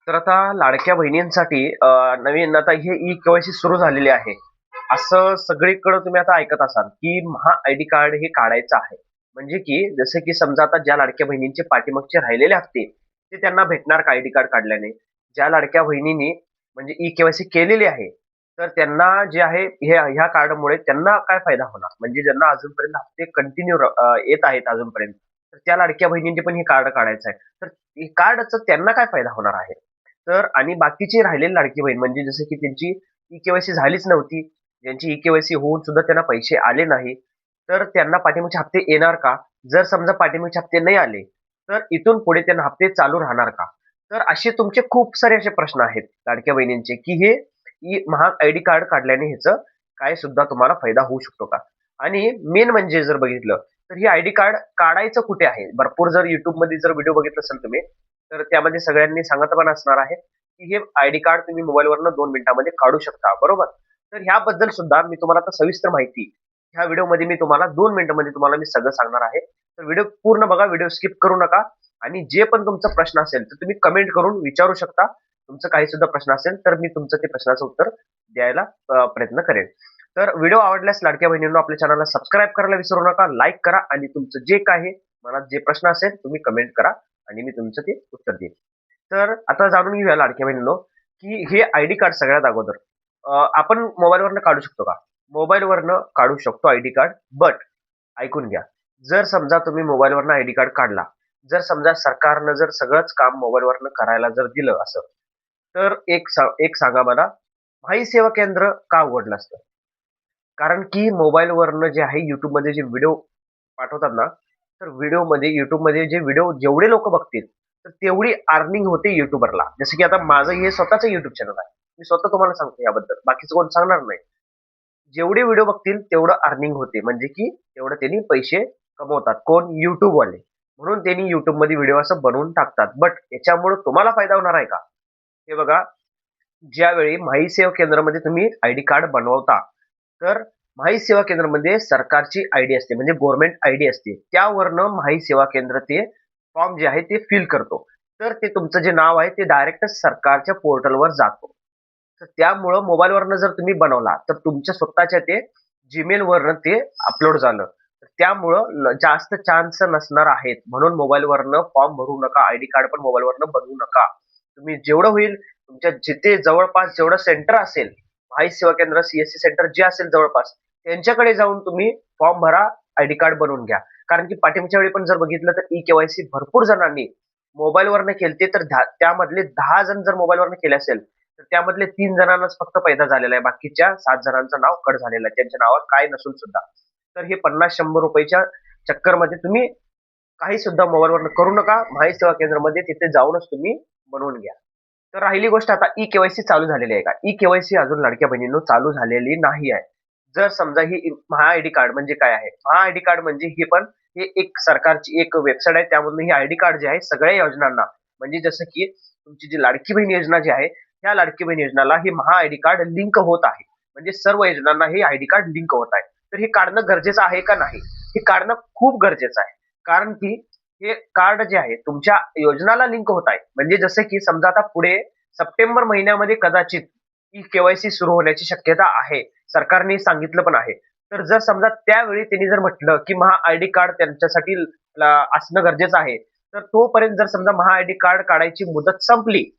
तर आता लाडक्या बहिणींसाठी नवीन आता हे ई-के-वाय-सी सुरू झालेली आहे. असं सगळीकडे तुम्ही आता ऐकत असाल, की महा आयडी कार्ड हे काढायचं आहे. म्हणजे की जसं की समजा आता ज्या लाडक्या बहिणींचे पाठीमागचे राहिलेले हप्ते, ते त्यांना भेटणार का आयडी कार्ड काढल्याने? ज्या लाडक्या बहिणींनी म्हणजे ई-के-वाय-सी केलेली आहे, तर त्यांना जे आहे ह्या कार्डमुळे त्यांना काय फायदा होणार? म्हणजे ज्यांना अजूनपर्यंत हप्ते कंटिन्यू येत आहेत अजूनपर्यंत, तर त्या लाडक्या बहिणींनी पण हे कार्ड काढायचं आहे. तर कार्डचा त्यांना काय फायदा होणार आहे? तर आणि बाकीची राहिलेली लाडकी बहीण म्हणजे जसं की त्यांची ई-के-वाय-सी झालीच नव्हती, ज्यांची ई-के-वाय-सी होऊन सुद्धा त्यांना पैसे आले नाही, तर त्यांना पाठीमागचे हप्ते येणार का? जर समजा पाठीमागचे हप्ते नाही आले, तर इथून पुढे त्यांना हप्ते चालू राहणार का? तर असे तुमचे खूप सारे असे प्रश्न आहेत लाडक्या बहिणींचे, की हे महाग आयडी कार्ड काढल्याने ह्याचं काय सुद्धा तुम्हाला फायदा होऊ शकतो का? आणि मेन म्हणजे जर बघितलं, तर हे आयडी कार्ड काढायचं कुठे आहे? भरपूर जर YouTubeमध्ये जर व्हिडिओ बघितला असेल तुम्ही, तर त्यामध्ये सगळ्यांनी सांगत पण असणार आहे, की हे आयडी कार्ड तुम्ही मोबाईलवरनं 2 मिनिटांमध्ये काढू शकता, बरोबर? तर ह्याबद्दल सुद्धा मी तुम्हाला आता सविस्तर माहिती ह्या व्हिडिओमध्ये मी तुम्हाला 2 मिनिटांमध्ये तुम्हाला मी सगळं सांगणार आहे. तर व्हिडिओ पूर्ण बघा, व्हिडिओ स्किप करू नका आणि जे पण तुमचा प्रश्न असेल, तर तुम्ही कमेंट करून विचारू शकता. तुमचं काही सुद्धा प्रश्न असेल, तर मी तुमचं ते प्रश्नाचं उत्तर द्यायला प्रयत्न करेन. तर व्हिडिओ आवडल्यास लाडक्या बहिणींनो आपल्या चॅनलला सबस्क्राईब करायला विसरू नका, लाईक करा आणि तुमचं जे काही मनात जे प्रश्न असेल तुम्ही कमेंट करा आणि मी तुमचं ते उत्तर देईन. तर आता जाणून घेऊया लाडक्या बहिणींनो, की हे आयडी कार्ड सगळ्यात अगोदर आपण मोबाईलवरनं काढू शकतो का? मोबाईलवरनं काढू शकतो आयडी कार्ड, बट ऐकून घ्या. जर समजा तुम्ही मोबाईलवरनं आयडी कार्ड काढला, जर समजा सरकारनं जर सगळंच काम मोबाईलवरनं करायला जर दिलं असं, तर एक सांगा मला, महाई सेवा केंद्र का उघडलं असतं? कारण की मोबाईलवरनं जे आहे YouTubeमध्ये जे व्हिडिओ पाठवतात ना, तर YouTubeमध्ये जे व्हिडिओ जेवढे लोकं बघतील, तर तेवढी अर्निंग होते YouTuberला. जसं की आता माझं हे स्वतःचं YouTube चॅनल आहे. मी स्वतः तुम्हाला सांगतो याबद्दल. बाकीचं कोण सांगणार नाही. जेवढे व्हिडिओ बघतील तेवढं अर्निंग होते. म्हणजे की तेवढं त्यांनी पैसे कमवतात. कोण? YouTubeवाले. म्हणून त्यांनी YouTubeमध्ये व्हिडिओ असं बनवून टाकतात. बट याच्यामुळं तुम्हाला फायदा होणार आहे का? हे बघा, ज्यावेळी माई सेवा केंद्रामध्ये तुम्ही आयडी कार्ड बनवता, तर माई सेवा केंद्रामध्ये सरकारची आयडी असते म्हणजे गव्हर्नमेंट आयडी असते. त्यावरनं माई सेवा केंद्र ते फॉर्म जे आहे ते फिल करतो. तर ते तुमचं जे नाव आहे ते डायरेक्ट सरकारच्या पोर्टलवर जातो. तर त्यामुळं मोबाईलवरनं जर तुम्ही बनवला, तर तुमच्या स्वतःच्या ते Gmailवरनं ते अपलोड झालं. तर त्यामुळं जास्त चान्स नसणार आहेत. म्हणून मोबाईलवरनं फॉर्म भरू नका. आयडी कार्ड पण मोबाईलवरनं बनवू नका. तुम्ही जेवढं होईल तुमच्या जिथे जवळपास जेवढं सेंटर असेल, महाई सेवा केंद्र, सी सेंटर जे असेल जवळपास, त्यांच्याकडे जाऊन तुम्ही फॉर्म भरा, आयडी कार्ड बनवून घ्या. कारण की पाठीमागच्या वेळी पण जर बघितलं तर ई-के-वाय-सी भरपूर जणांनी मोबाईलवरनं केलते, तर त्यामधले 10 जण जर मोबाईलवरनं केले असेल, तर त्यामधले 3 जणांनाच फक्त फायदा झालेला आहे. बाकीच्या 7 जणांचं नाव कट झालेलं आहे. त्यांच्या नावात काय नसून सुद्धा. तर हे ₹50-100 चक्करमध्ये तुम्ही काही सुद्धा मोबाईलवरनं करू नका. महाई सेवा केंद्रामध्ये तिथे जाऊनच तुम्ही बनवून घ्या. तर राहिली गोष्ट आता ई-के-वाय-सी चालू झालेली आहे का? ई-के-वाय-सी अजून लाडक्या बहिणींनो चालू झालेली नाही आहे. जर समजा ही महा आयडी कार्ड म्हणजे काय आहे? महा आयडी कार्ड म्हणजे ही पण हे एक सरकारची एक वेबसाईट आहे. त्यामधून ही आयडी कार्ड जे आहे सगळ्या योजनांना म्हणजे जसं की तुमची जी लाडकी बहीण योजना जी आहे, ह्या लाडकी बहीण योजनाला हे महा आयडी कार्ड लिंक होत आहे. म्हणजे सर्व योजनांना हे आयडी कार्ड लिंक होत आहे. तर हे काढणं गरजेचं आहे का नाही? हे काढणं खूप गरजेचं आहे. कारण की हे कार्ड जे आहे तुमच्या योजनाला लिंक होत आहे. म्हणजे जसं की समजा आता पुढे सप्टेंबर महिन्यामध्ये कदाचित ई-के-वाय-सी सुरू होण्याची शक्यता आहे. सरकारने सांगितलं पण आहे. तर जर समजा त्यावेळी त्यांनी जर म्हटलं, की महा आयडी कार्ड त्यांच्यासाठी असणं गरजेचं आहे. तर तोपर्यंत जर समजा महा आयडी कार्ड काढायची मुदत संपली,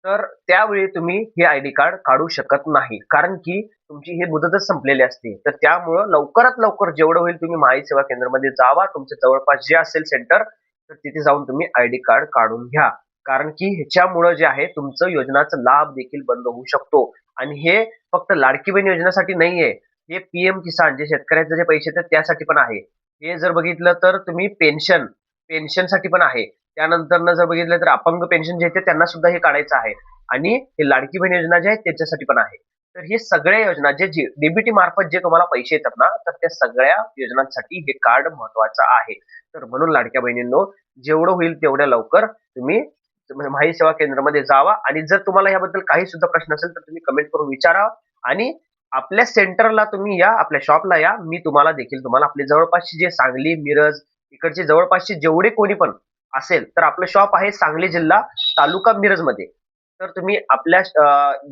तर त्यावेळी तुम्ही हे आयडी कार्ड काढू शकत नाही. कारण की तुमची ही मुदतच संपलेली असते. तर त्यामुळं लवकरात लवकर जेवढं होईल तुम्ही महाई सेवा केंद्रामध्ये जावा. तुमच्या जवळपास जे असेल सेंटर, तर तिथे जाऊन तुम्ही आयडी कार्ड काढून घ्या. कारण की ह्याच्यामुळं जे आहे तुमचं योजनाचा लाभ देखील बंद होऊ शकतो. आणि हे फक्त लाडकी बहीण योजनेसाठी नाहीये. हे पी किसान जे शेतकऱ्याचे जे पैसे येतात त्यासाठी पण आहे. हे जर बघितलं तर तुम्ही पेन्शनसाठी पण आहे. त्यानंतरनं जर बघितलं तर अपंग पेन्शन जे येते त्यांना सुद्धा हे काढायचं आहे. आणि हे लाडकी बहीण योजना जी आहे त्याच्यासाठी पण आहे. तर हे सगळ्या योजना जे डीबीटी मार्फत जे तुम्हाला पैसे येतात ना, तर त्या सगळ्या योजनांसाठी हे कार्ड महत्वाचं आहे. तर म्हणून लाडक्या बहिणींनो, जेवढं होईल तेवढ्या लवकर तुम्ही माही सेवा केंद्रामध्ये जावा आणि जर तुम्हाला याबद्दल काही सुद्धा प्रश्न असेल तर तुम्ही कमेंट करून विचारा आणि आपल्या सेंटरला तुम्ही या, आपल्या शॉपला या. मी तुम्हाला आपले जवळपासचे जे सांगली, मिरज इकडचे जवळपासचे जेवढे कोणी पण असेल, तर आपलं शॉप आहे सांगली जिल्हा तालुका मिरजमध्ये. तर तुम्ही आपल्या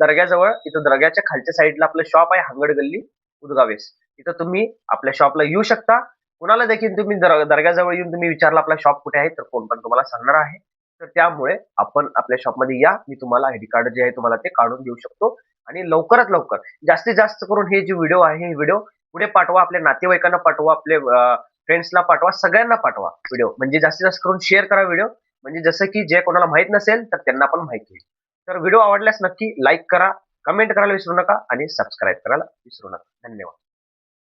दर्ग्याजवळ, इथं दर्ग्याच्या खालच्या साईडला आपलं शॉप आहे, हांगड गल्ली, उदगावेस. तिथं तुम्ही आपल्या शॉपला येऊ शकता. कुणाला देखील तुम्ही दर्ग्याजवळ येऊन तुम्ही विचारलं आपला शॉप कुठे आहे, तर कोण पण तुम्हाला सांगणार आहे. तर त्यामुळे आपण आपल्या शॉपमध्ये या. मी तुम्हाला आयडी कार्ड जे आहे तुम्हाला ते काढून देऊ शकतो. आणि लवकरात लवकर जास्तीत जास्त करून हे जे व्हिडिओ आहे, हे व्हिडिओ पुढे पाठवा, आपल्या नातेवाईकांना पाठवा, आपले फ्रेंड्सला पाठवा, सगळ्यांना पाठवा व्हिडिओ. म्हणजे जास्तीत जास्त करून शेअर करा व्हिडिओ. म्हणजे जसं की जे कोणाला माहित नसेल तर त्यांना पण माहिती होईल. तर व्हिडिओ आवडल्यास नक्की लाईक करा, कमेंट करायला विसरू नका आणि सबस्क्राईब करायला विसरू नका. धन्यवाद.